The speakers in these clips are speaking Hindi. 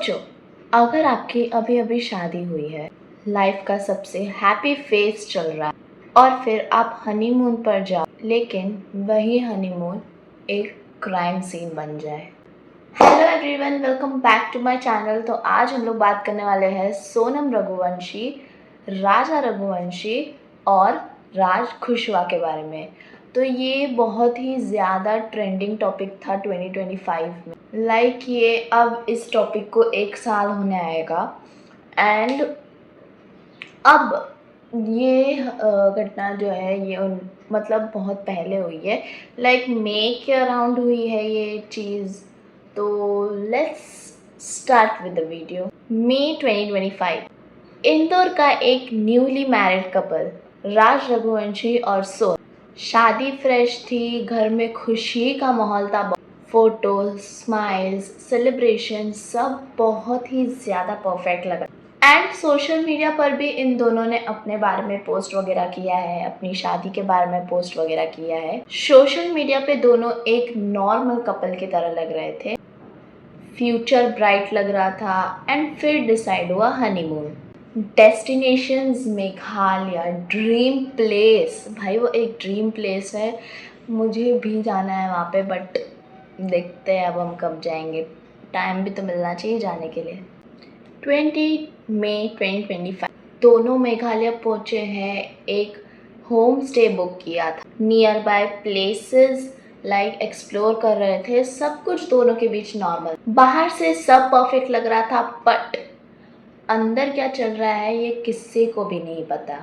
सोचो, अगर आपकी अभी अभी शादी हुई है, लाइफ का सबसे हैप्पी फेज चल रहा है और फिर आप हनीमून पर जाओ, लेकिन वही हनीमून एक क्राइम सीन बन जाए। Hello everyone, welcome back to my channel. तो आज हम लोग बात करने वाले हैं सोनम रघुवंशी, राजा रघुवंशी और राज कुशवाहा के बारे में। तो ये बहुत ही ज़्यादा ट्रेंडिंग टॉपिक था 2025 में। ये अब इस टॉपिक को 1 साल होने आएगा एंड अब ये घटना जो है ये मतलब बहुत पहले हुई है, मई के अराउंड हुई है ये चीज़। तो let's start with the video. मई 2025, इंदौर का एक newly married couple Raj Raghuvanshi और सोनम, शादी फ्रेश थी, घर में खुशी का माहौल था। फोटोज, स्माइल्स, सेलिब्रेशन सब बहुत ही ज़्यादा परफेक्ट लग रहा है। एंड सोशल मीडिया पर भी इन दोनों ने अपने बारे में पोस्ट वगैरह किया है, अपनी शादी के बारे में पोस्ट वगैरह किया है। सोशल मीडिया पे दोनों एक नॉर्मल कपल की तरह लग रहे थे, फ्यूचर ब्राइट लग रहा था। एंड फिर डिसाइड हुआ honeymoon. Destinations Meghalaya, dream place. भाई वो एक ड्रीम प्लेस है, मुझे भी जाना है वहाँ पे, बट देखते हैं अब हम कब जाएंगे, टाइम भी तो मिलना चाहिए जाने के लिए। 20 मई 2025 दोनों मेघालय पहुँचे हैं। एक होम स्टे बुक किया था, नियर बाय प्लेसेस एक्सप्लोर कर रहे थे। सब कुछ दोनों के बीच नॉर्मल, बाहर से सब परफेक्ट लग रहा था, बट अंदर क्या चल रहा है ये किसी को भी नहीं पता।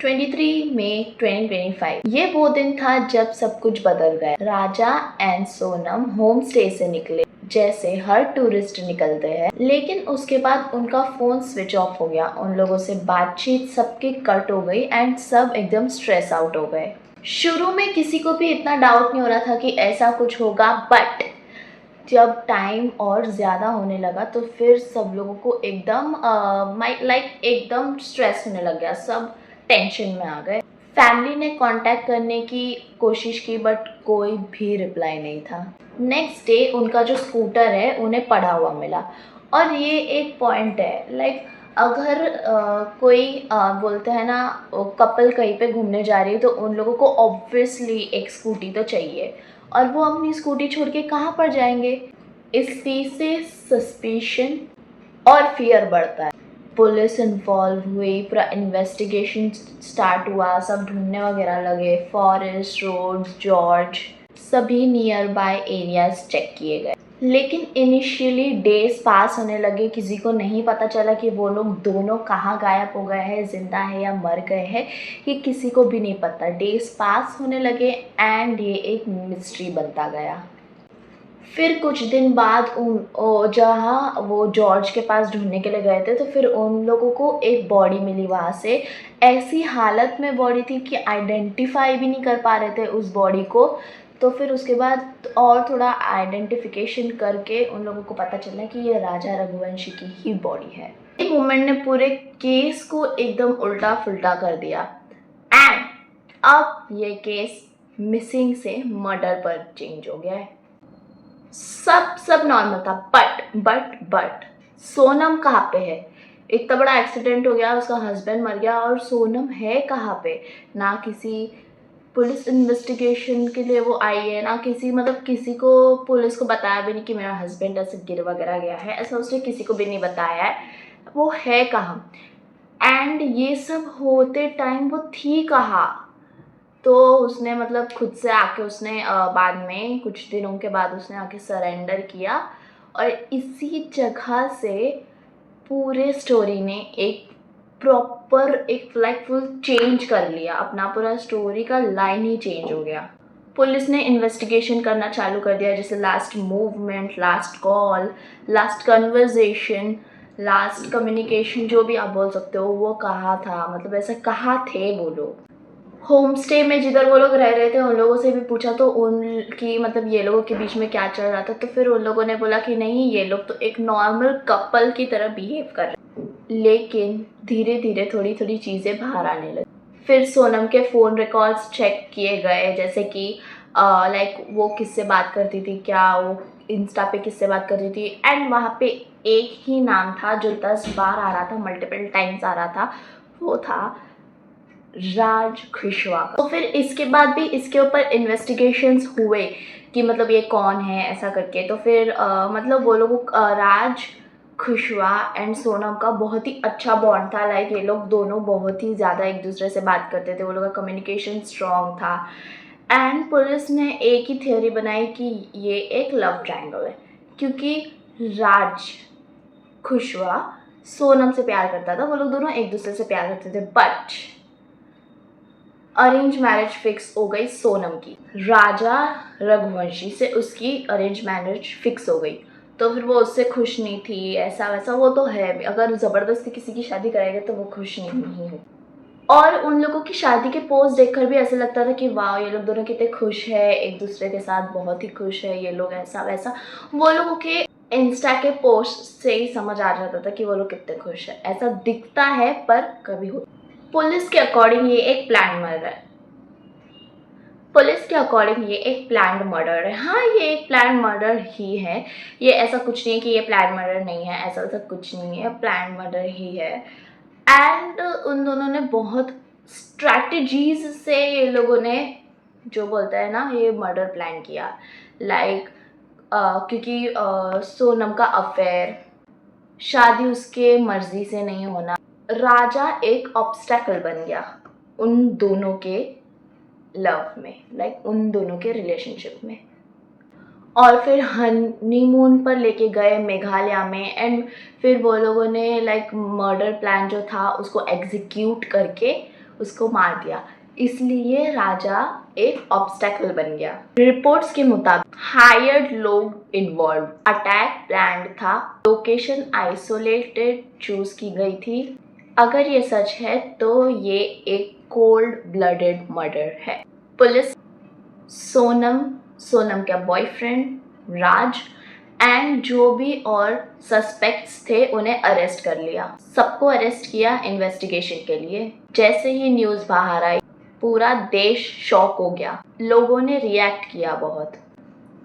23 मई 2025 ये वो दिन था जब सब कुछ बदल गया। राजा एंड सोनम होम स्टे से निकले जैसे हर टूरिस्ट निकलते हैं, लेकिन उसके बाद उनका फोन स्विच ऑफ हो गया। उन लोगों से बातचीत सबकी कट हो गई एंड सब एकदम स्ट्रेस आउट हो गए। शुरू में किसी को भी इतना डाउट नहीं हो रहा था कि ऐसा कुछ होगा, बट जब टाइम और ज़्यादा होने लगा तो फिर सब लोगों को एकदम एकदम स्ट्रेस होने लग गया, सब टेंशन में आ गए। फैमिली ने कांटेक्ट करने की कोशिश की, बट कोई भी रिप्लाई नहीं था। नेक्स्ट डे उनका जो स्कूटर है उन्हें पड़ा हुआ मिला। और ये एक पॉइंट है, अगर कोई बोलते हैं ना कपल कहीं पे घूमने जा रही है तो उन लोगों को ऑब्वियसली एक स्कूटी तो चाहिए, और वो अपनी स्कूटी छोड़ के कहाँ पर जाएंगे। इस चीज़ से सस्पिशन और फियर बढ़ता है। पुलिस इन्वॉल्व हुई, पूरा इन्वेस्टिगेशन स्टार्ट हुआ, सब ढूंढने वगैरह लगे। फॉरेस्ट, रोड्स, जॉर्ज, सभी नियर बाय एरियाज चेक किए गए, लेकिन इनिशियली डेज पास होने लगे। किसी को नहीं पता चला कि वो लोग दोनों कहाँ गायब हो गए हैं, जिंदा है या मर गए हैं, ये किसी को भी नहीं पता। डेज पास होने लगे एंड ये एक मिस्ट्री बनता गया। फिर कुछ दिन बाद जहाँ वो जॉर्ज के पास ढूंढने के लिए गए थे, तो फिर उन लोगों को एक बॉडी मिली वहाँ से। ऐसी हालत में बॉडी थी कि आइडेंटिफाई भी नहीं कर पा रहे थे उस बॉडी को। तो फिर उसके बाद और थोड़ा आइडेंटिफिकेशन करके उन लोगों को पता चला कि ये राजा रघुवंशी की ही बॉडी है। एक मोमेंट ने पूरे केस को एकदम उल्टा फुल्टा कर दिया एंड अब ये केस मिसिंग से मर्डर पर चेंज हो गया है। सब नॉर्मल था, बट सोनम कहाँ पे है? इतना बड़ा एक्सीडेंट हो गया, उसका हस्बैंड मर गया और सोनम है कहाँ पे? ना किसी पुलिस इन्वेस्टिगेशन के लिए वो आई है, ना किसी को पुलिस को बताया भी नहीं कि मेरा हस्बैंड ऐसे गिर वगैरह गया है, ऐसा उसने किसी को भी नहीं बताया है। वो है कहाँ? एंड ये सब होते टाइम वो थी कहाँ? तो उसने खुद से आके उसने बाद में कुछ दिनों के बाद उसने आके सरेंडर किया, और इसी जगह से पूरे स्टोरी ने एक प्रॉपर फुल चेंज कर लिया। अपना पूरा स्टोरी का लाइन ही चेंज हो गया। पुलिस ने इन्वेस्टिगेशन करना चालू कर दिया, जैसे last movement, last call, last conversation, last communication, जो भी आप बोल सकते हो, वो कहाँ था, ऐसा कहाँ थे वो लोग। होम स्टे में जिधर वो लोग रह रहे थे उन लोगों से भी पूछा तो उनकी ये लोगों के बीच में क्या चल रहा था, तो फिर उन लोगों ने बोला कि नहीं, ये लोग तो एक नॉर्मल कपल की तरह बिहेव कर रहे। लेकिन धीरे धीरे थोड़ी थोड़ी चीज़ें बाहर आने लगी। फिर सोनम के फ़ोन रिकॉर्ड्स चेक किए गए, जैसे कि लाइक वो किससे बात करती थी, क्या वो इंस्टा पे किससे बात करती थी, एंड वहाँ पे एक ही नाम था जो 10 बार आ रहा था, मल्टीपल टाइम्स आ रहा था, वो था राज खुशवा का। तो फिर इसके बाद भी इसके ऊपर इन्वेस्टिगेशंस हुए कि मतलब ये कौन है ऐसा करके। तो फिर मतलब वो लोग राज खुशवा एंड सोनम का बहुत ही अच्छा बॉन्ड था। लाइक ये लोग दोनों बहुत ही ज़्यादा एक दूसरे से बात करते थे, वो लोग का कम्युनिकेशन स्ट्रॉन्ग था। एंड पुलिस ने एक ही थियोरी बनाई कि ये एक लव ट्रायंगल है, क्योंकि राज खुशवा सोनम से प्यार करता था, वो लोग दोनों एक दूसरे से प्यार करते थे। बट अरेंज मैरिज फिक्स हो गई सोनम की, राजा रघुवंशी से उसकी अरेंज मैरिज फिक्स हो गई। तो फिर वो उससे खुश नहीं थी, ऐसा वैसा वो तो है, अगर ज़बरदस्ती किसी की शादी कराएगा तो वो खुश नहीं हो। और उन लोगों की शादी के पोस्ट देखकर भी ऐसा लगता था कि वाह ये लोग दोनों कितने खुश है एक दूसरे के साथ, बहुत ही खुश है ये लोग, ऐसा वैसा। वो लोगों के इंस्टा के पोस्ट से ही समझ आ जाता था कि वो लोग कितने खुश है, ऐसा दिखता है पर कभी हो। पुलिस के अकॉर्डिंग ये एक प्लान मर्डर है। पुलिस के अकॉर्डिंग ये एक प्लान्ड मर्डर है। हाँ, ये एक प्लान मर्डर ही है, ये ऐसा कुछ नहीं है कि ये प्लान मर्डर नहीं है, ऐसा वैसा कुछ नहीं है, प्लान मर्डर ही है। एंड उन दोनों ने बहुत स्ट्रैटेजीज से ये लोगों ने जो बोलता है ना ये मर्डर प्लान किया। लाइक क्योंकि सोनम का अफेयर, शादी उसके मर्जी से नहीं होना, राजा एक ऑब्स्टेकल बन गया उन दोनों के लव में, लाइक उन दोनों के रिलेशनशिप में। और फिर हनीमून पर लेके गए मेघालय में, एंड फिर वो लोगों ने लाइक मर्डर प्लान जो था उसको एग्जीक्यूट करके उसको मार दिया। इसलिए राजा एक ऑब्स्टेकल बन गया। रिपोर्ट्स के मुताबिक हायर्ड लोग इन्वॉल्व, अटैक प्लान्ड था, लोकेशन आइसोलेटेड चूज की गई थी। अगर ये सच है तो ये एक कोल्ड ब्लडेड मर्डर है। पुलिस सोनम का बॉयफ्रेंड राज एंड जो भी और सस्पेक्ट्स थे उन्हें अरेस्ट कर लिया। सबको अरेस्ट किया इन्वेस्टिगेशन के लिए। जैसे ही न्यूज़ बाहर आई पूरा देश शॉक हो गया, लोगों ने रिएक्ट किया बहुत।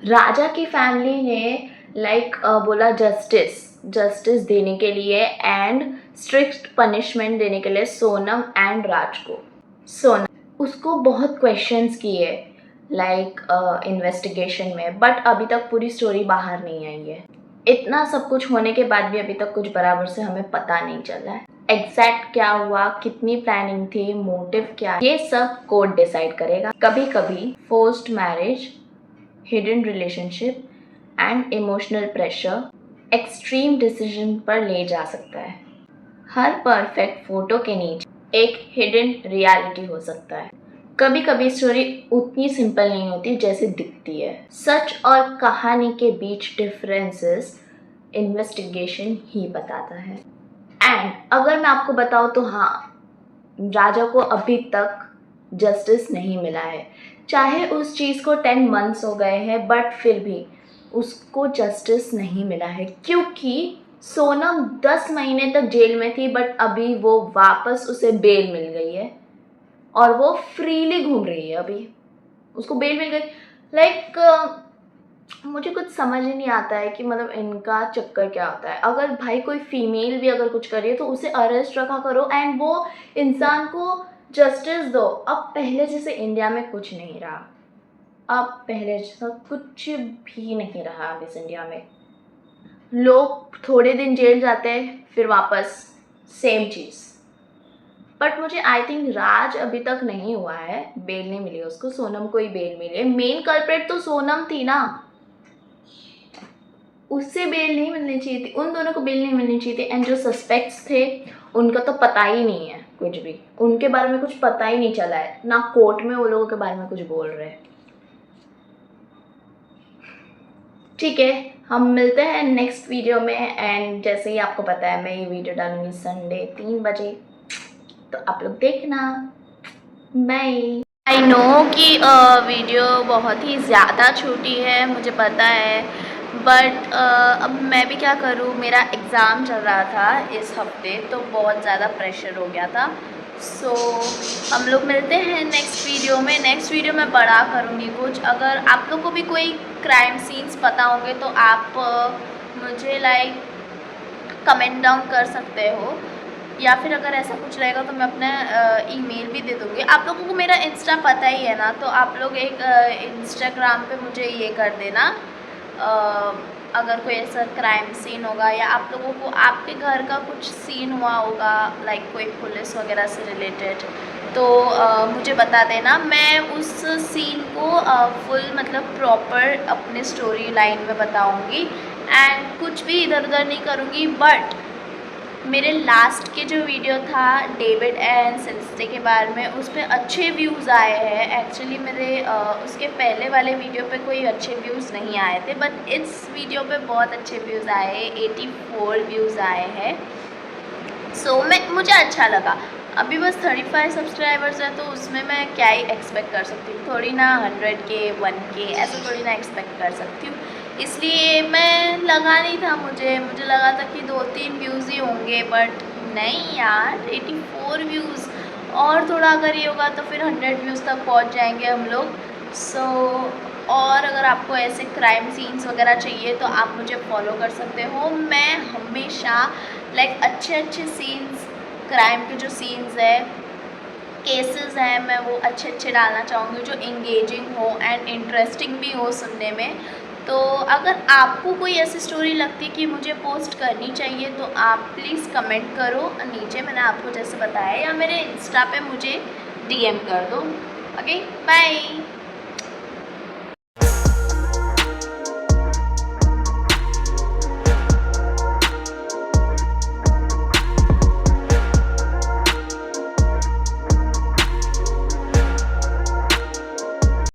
राजा की फैमिली ने लाइक बोला जस्टिस देने के लिए एंड स्ट्रिक्ट पनिशमेंट देने के लिए सोनम एंड राज को। सोनम उसको बहुत क्वेश्चंस किए लाइक इन्वेस्टिगेशन में, बट अभी तक पूरी स्टोरी बाहर नहीं आई है। इतना सब कुछ होने के बाद भी अभी तक कुछ बराबर से हमें पता नहीं चला है एग्जैक्ट क्या हुआ, कितनी प्लानिंग थी, मोटिव क्या, ये सब कोर्ट डिसाइड करेगा। कभी कभी forced marriage, hidden relationship and emotional pressure extreme decision पर ले जा सकता है। हर परफेक्ट फोटो के नीचे एक हिडन रियलिटी हो सकता है। कभी कभी स्टोरी उतनी सिंपल नहीं होती जैसे दिखती है। सच और कहानी के बीच डिफरेंसेस इन्वेस्टिगेशन ही बताता है। एंड अगर मैं आपको बताऊँ तो हाँ, राजा को अभी तक जस्टिस नहीं मिला है। चाहे उस चीज़ को 10 मंथ्स हो गए हैं बट फिर भी उसको जस्टिस नहीं मिला है, क्योंकि सोनम 10 महीने तक जेल में थी बट अभी वो वापस उसे बेल मिल गई है और वो फ्रीली घूम रही है। अभी उसको बेल मिल गई। लाइक मुझे कुछ समझ ही नहीं आता है कि मतलब इनका चक्कर क्या होता है। अगर भाई कोई फीमेल भी अगर कुछ कर रही है तो उसे अरेस्ट रखा करो एंड वो इंसान को जस्टिस दो। अब पहले जैसे इंडिया में कुछ नहीं रहा, अब पहले जैसा कुछ भी नहीं रहा। अब इस इंडिया में लोग थोड़े दिन जेल जाते हैं फिर वापस सेम चीज़। बट मुझे आई थिंक राज अभी तक नहीं हुआ है, बेल नहीं मिली उसको, सोनम को ही बेल मिली है। मेन कल्प्रेट तो सोनम थी ना, उससे बेल नहीं मिलनी चाहिए थी, उन दोनों को बेल नहीं मिलनी चाहिए थी। एंड जो सस्पेक्ट्स थे उनका तो पता ही नहीं है कुछ भी, उनके बारे में कुछ पता ही नहीं चला है ना, कोर्ट में वो लोगों के बारे में कुछ बोल रहे हैं। ठीक है, हम मिलते हैं नेक्स्ट वीडियो में। एंड जैसे ही आपको पता है मैं ये वीडियो डालूंगी संडे 3 बजे, तो आप लोग देखना। बाय। आई नो कि वीडियो बहुत ही ज़्यादा छोटी है, मुझे पता है, बट अब मैं भी क्या करूँ, मेरा एग्ज़ाम चल रहा था इस हफ्ते तो बहुत ज़्यादा प्रेशर हो गया था, सो हम लोग मिलते हैं नेक्स्ट वीडियो में। नेक्स्ट वीडियो में बड़ा करूँगी कुछ। अगर आप लोग को भी कोई क्राइम सीन्स पता होंगे तो आप मुझे लाइक कमेंट डाउन कर सकते हो, या फिर अगर ऐसा कुछ रहेगा तो मैं अपना ईमेल भी दे दूँगी। आप लोगों को मेरा इंस्टा पता ही है ना, तो आप लोग एक इंस्टाग्राम पे मुझे ये कर देना अगर कोई ऐसा क्राइम सीन होगा, या आप लोगों को आपके घर का कुछ सीन हुआ होगा लाइक कोई पुलिस वगैरह से रिलेटेड, तो मुझे बता देना। मैं उस सीन को फुल मतलब प्रॉपर अपने स्टोरी लाइन में बताऊँगी, एंड कुछ भी इधर उधर नहीं करूँगी। बट मेरे लास्ट के जो वीडियो था डेविड एंड सेलेस्टे के बारे में, उस पर अच्छे व्यूज़ आए हैं। एक्चुअली मेरे उसके पहले वाले वीडियो पे कोई अच्छे व्यूज़ नहीं आए थे, बट इस वीडियो पे बहुत अच्छे व्यूज़ आए हैं, 84 व्यूज़ आए हैं। सो मुझे अच्छा लगा। अभी बस 35 सब्सक्राइबर्स है, तो उसमें मैं क्या ही एक्सपेक्ट कर सकती हूँ, थोड़ी ना 100K 1K ऐसा थोड़ी ना एक्सपेक्ट कर सकती हूँ। इसलिए मैं लगा नहीं था, मुझे लगा था कि 2-3 व्यूज़ ही होंगे, बट नहीं यार, 84 व्यूज़। और थोड़ा अगर ये होगा तो फिर 100 व्यूज़ तक पहुँच जाएंगे हम लोग। सो और अगर आपको ऐसे क्राइम सीन्स वगैरह चाहिए तो आप मुझे फॉलो कर सकते हो। मैं हमेशा लाइक अच्छे सीन्स, क्राइम के जो सीन्स है, केसेस हैं, मैं वो अच्छे डालना चाहूँगी जो इंगेजिंग हो एंड इंटरेस्टिंग भी हो सुनने में। तो अगर आपको कोई ऐसी स्टोरी लगती है कि मुझे पोस्ट करनी चाहिए तो आप प्लीज़ कमेंट करो नीचे, मैंने आपको जैसे बताया, या मेरे इंस्टा पे मुझे DM कर दो। Okay, bye.